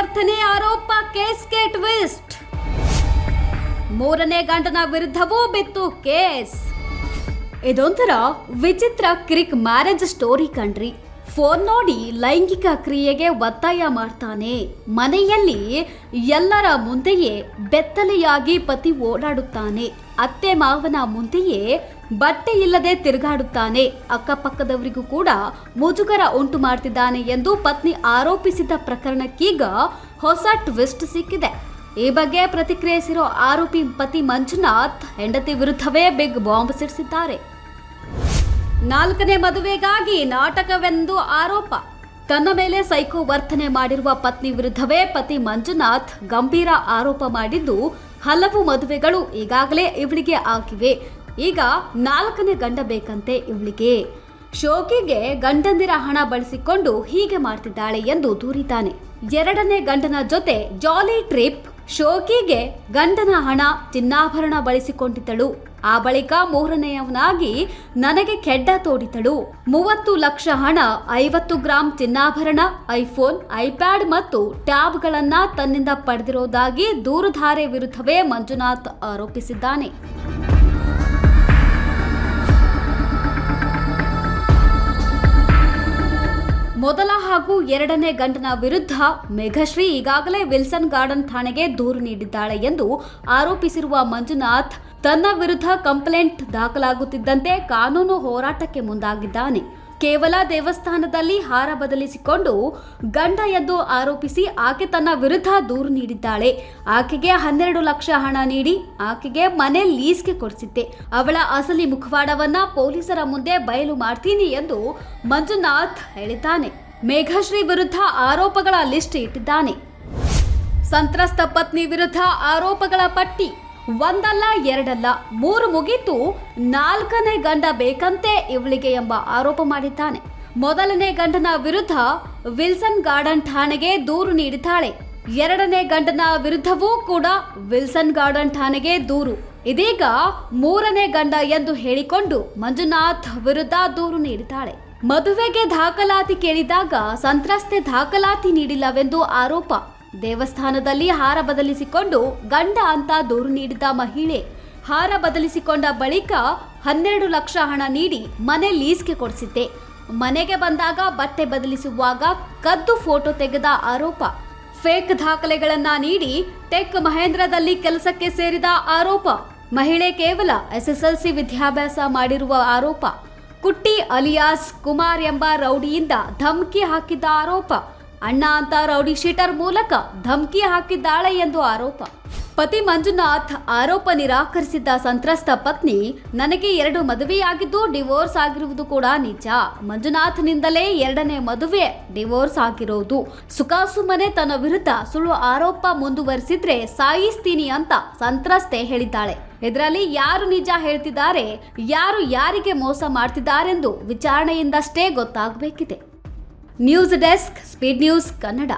ವರ್ತನೆ ಆರೋಪ ಕೇಸ್ಗೆ ಟ್ವಿಸ್ಟ್. ಮೂರನೇ ಗಂಡನ ವಿರುದ್ಧವೂ ಬಿತ್ತು ಕೇಸ್. ಇದೊಂಥರ ವಿಚಿತ್ರ ಕ್ರಿಕ್ ಮ್ಯಾರೇಜ್ ಸ್ಟೋರಿ ಕಣ್ರಿ. ಫೋನ್ ನೋಡಿ ಲೈಂಗಿಕ ಕ್ರಿಯೆಗೆ ಒತ್ತಾಯ ಮಾಡ್ತಾನೆ. ಮನೆಯಲ್ಲಿ ಎಲ್ಲರ ಮುಂದೆಯೇ ಬೆತ್ತಲೆಯಾಗಿ ಪತಿ ಓಡಾಡುತ್ತಾನೆ. ಅತ್ತೆ ಮಾವನ ಮುಂದೆಯೇ ಬಟ್ಟೆ ಇಲ್ಲದೆ ತಿರುಗಾಡುತ್ತಾನೆ. ಅಕ್ಕಪಕ್ಕದವರಿಗೂ ಕೂಡ ಮುಜುಗರ ಉಂಟು ಮಾಡ್ತಿದ್ದಾನೆ ಎಂದು ಪತ್ನಿ ಆರೋಪಿಸಿದ ಪ್ರಕರಣಕ್ಕೀಗ ಹೊಸ ಟ್ವಿಸ್ಟ್ ಸಿಕ್ಕಿದೆ. ಈ ಬಗ್ಗೆ ಪ್ರತಿಕ್ರಿಯಿಸಿರೋ ಆರೋಪಿ ಪತಿ ಮಂಜುನಾಥ್ ಹೆಂಡತಿ ವಿರುದ್ಧವೇ ಬಿಗ್ ಬಾಂಬ್ ಸಿಡಿಸಿದ್ದಾರೆ. 4ನೇ ಮದುವೆಗಾಗಿ ನಾಟಕವೆಂದು ಆರೋಪ. ತನ್ನ ಮೇಲೆ ಸೈಕೋ ವರ್ತನೆ ಮಾಡಿರುವ ಪತ್ನಿ ವಿರುದ್ಧವೇ ಪತಿ ಮಂಜುನಾಥ್ ಗಂಭೀರ ಆರೋಪ ಮಾಡಿದ್ದು, ಹಲವು ಮದುವೆಗಳು ಈಗಾಗಲೇ ಇವಳಿಗೆ ಆಗಿವೆ. ಈಗ 4ನೇ ಗಂಡ ಬೇಕಂತೆ ಇವಳಿಗೆ. ಶೋಕಿಗೆ ಗಂಡಂದಿರ ಹಣ ಬಳಸಿಕೊಂಡು ಹೀಗೆ ಮಾಡ್ತಿದ್ದಾಳೆ ಎಂದು ದೂರಿದ್ದಾನೆ. 2ನೇ ಗಂಡನ ಜೊತೆ ಜಾಲಿ ಟ್ರಿಪ್. ಶೋಕಿಗೆ ಗಂಡನ ಹಣ ಚಿನ್ನಾಭರಣ ಬಳಸಿಕೊಂಡಿದ್ದಳು. ಆ ಬಳಿಕ 3ನೇಯವನಾಗಿ ನನಗೆ ಕೆಡ್ಡ ತೋಡಿದಳು. 30 ಲಕ್ಷ ಹಣ, 50 ಗ್ರಾಂ ಚಿನ್ನಾಭರಣ, ಐಫೋನ್, ಐಪ್ಯಾಡ್ ಮತ್ತು ಟ್ಯಾಬ್ಗಳನ್ನ ತನ್ನಿಂದ ಪಡೆದಿರುವುದಾಗಿ ದೂರುಧಾರೆ ವಿರುದ್ಧವೇ ಮಂಜುನಾಥ್ ಆರೋಪಿಸಿದ್ದಾನೆ. ಮೊದಲ ಹಾಗೂ 2ನೇ ಗಂಡನ ವಿರುದ್ಧ ಮೇಘಶ್ರೀ ಈಗಾಗಲೇ ವಿಲ್ಸನ್ ಗಾರ್ಡನ್ ಠಾಣೆಗೆ ದೂರು ನೀಡಿದ್ದಾಳೆ ಎಂದು ಆರೋಪಿಸಿರುವ ಮಂಜುನಾಥ್ ತನ್ನ ವಿರುದ್ಧ ಕಂಪ್ಲೇಂಟ್ ದಾಖಲಾಗುತ್ತಿದ್ದಂತೆ ಕಾನೂನು ಹೋರಾಟಕ್ಕೆ ಮುಂದಾಗಿದ್ದಾನೆ. ಕೇವಲ ದೇವಸ್ಥಾನದಲ್ಲಿ ಹಾರ ಬದಲಿಸಿಕೊಂಡು ಗಂಡ ಎಂದು ಆರೋಪಿಸಿ ಆಕೆ ತನ್ನ ವಿರುದ್ಧ ದೂರು ನೀಡಿದ್ದಾಳೆ. ಆಕೆಗೆ 12 ಲಕ್ಷ ಹಣ ನೀಡಿ ಆಕೆಗೆ ಮನೆ ಲೀಸ್ಗೆ ಕೊಡಿಸಿದ್ದೆ. ಅವಳ ಅಸಲಿ ಮುಖವಾಡವನ್ನ ಪೊಲೀಸರ ಮುಂದೆ ಬಯಲು ಮಾಡ್ತೀನಿ ಎಂದು ಮಂಜುನಾಥ್ ಹೇಳಿದ್ದಾನೆ. ಮೇಘಶ್ರೀ ವಿರುದ್ಧ ಆರೋಪಗಳ ಲಿಸ್ಟ್ ಇಟ್ಟಿದ್ದಾನೆ. ಸಂತ್ರಸ್ತ ಪತ್ನಿ ವಿರುದ್ಧ ಆರೋಪಗಳ ಪಟ್ಟಿ ಒಂದಲ್ಲ ಎರಡಲ್ಲ 3 ಮುಗಿತು. 4ನೇ ಗಂಡ ಬೇಕಂತೆ ಇವಳಿಗೆ ಎಂಬ ಆರೋಪ ಮಾಡಿದ್ದಾನೆ. ಮೊದಲನೇ ಗಂಡನ ವಿರುದ್ಧ ವಿಲ್ಸನ್ ಗಾರ್ಡನ್ ಠಾಣೆಗೆ ದೂರು ನೀಡಿದ್ದಾಳೆ. 2ನೇ ಗಂಡನ ವಿರುದ್ಧವೂ ಕೂಡ ವಿಲ್ಸನ್ ಗಾರ್ಡನ್ ಠಾಣೆಗೆ ದೂರು. ಇದೀಗ 3ನೇ ಗಂಡ ಎಂದು ಹೇಳಿಕೊಂಡು ಮಂಜುನಾಥ್ ವಿರುದ್ಧ ದೂರು ನೀಡಿದ್ದಾಳೆ. ಮದುವೆಗೆ ದಾಖಲಾತಿ ಕೇಳಿದಾಗ ಸಂತ್ರಸ್ತೆ ದಾಖಲಾತಿ ನೀಡಿಲ್ಲವೆಂದು ಆರೋಪ. ದೇವಸ್ಥಾನದಲ್ಲಿ ಹಾರ ಬದಲಿಸಿಕೊಂಡು ಗಂಡ ಅಂತ ದೂರು ನೀಡಿದ ಮಹಿಳೆ ಹಾರ ಬದಲಿಸಿಕೊಂಡ ಬಳಿಕ 12 ಲಕ್ಷ ಹಣ ನೀಡಿ ಮನೆ ಲೀಸ್ಗೆ ಕೊಡಿಸಿದ್ದೆ. ಮನೆಗೆ ಬಂದಾಗ ಬಟ್ಟೆ ಬದಲಿಸುವಾಗ ಕದ್ದು ಫೋಟೋ ತೆಗೆದ ಆರೋಪ. ಫೇಕ್ ದಾಖಲೆಗಳನ್ನ ನೀಡಿ ಟೆಕ್ ಮಹೇಂದ್ರದಲ್ಲಿ ಕೆಲಸಕ್ಕೆ ಸೇರಿದ ಆರೋಪ. ಮಹಿಳೆ ಕೇವಲ SSLC ವಿದ್ಯಾಭ್ಯಾಸ ಮಾಡಿರುವ ಆರೋಪ. ಕುಟ್ಟಿ ಅಲಿಯಾಸ್ ಕುಮಾರ್ ಎಂಬ ರೌಡಿಯಿಂದ ಧಮಕಿ ಹಾಕಿದ್ದ ಆರೋಪ. ಅಣ್ಣ ಅಂತ ರೌಡಿ ಶೀಟರ್ ಮೂಲಕ ಧಮಕಿ ಹಾಕಿದ್ದಾಳೆ ಎಂದು ಆರೋಪ. ಪತಿ ಮಂಜುನಾಥ್ ಆರೋಪ ನಿರಾಕರಿಸಿದ್ದ ಸಂತ್ರಸ್ತ ಪತ್ನಿ, ನನಗೆ 2 ಮದುವೆಯಾಗಿದ್ದು ಡಿವೋರ್ಸ್ ಆಗಿರುವುದು ಕೂಡ ನಿಜ. ಮಂಜುನಾಥ್ನಿಂದಲೇ 2ನೇ ಮದುವೆ ಡಿವೋರ್ಸ್ ಆಗಿರೋದು. ಸುಖಾಸುಮ್ಮನೆ ತನ್ನ ವಿರುದ್ಧ ಸುಳ್ಳು ಆರೋಪ ಮುಂದುವರಿಸಿದ್ರೆ ಸಾಯಿಸ್ತೀನಿ ಅಂತ ಸಂತ್ರಸ್ತೆ ಹೇಳಿದ್ದಾಳೆ. ಇದರಲ್ಲಿ ಯಾರು ನಿಜ ಹೇಳ್ತಿದ್ದಾರೆ, ಯಾರು ಯಾರಿಗೆ ಮೋಸ ಮಾಡ್ತಿದ್ದಾರೆಂದು ವಿಚಾರಣೆಯಿಂದಷ್ಟೇ ಗೊತ್ತಾಗಬೇಕಿದೆ. News desk, speed news Kannada.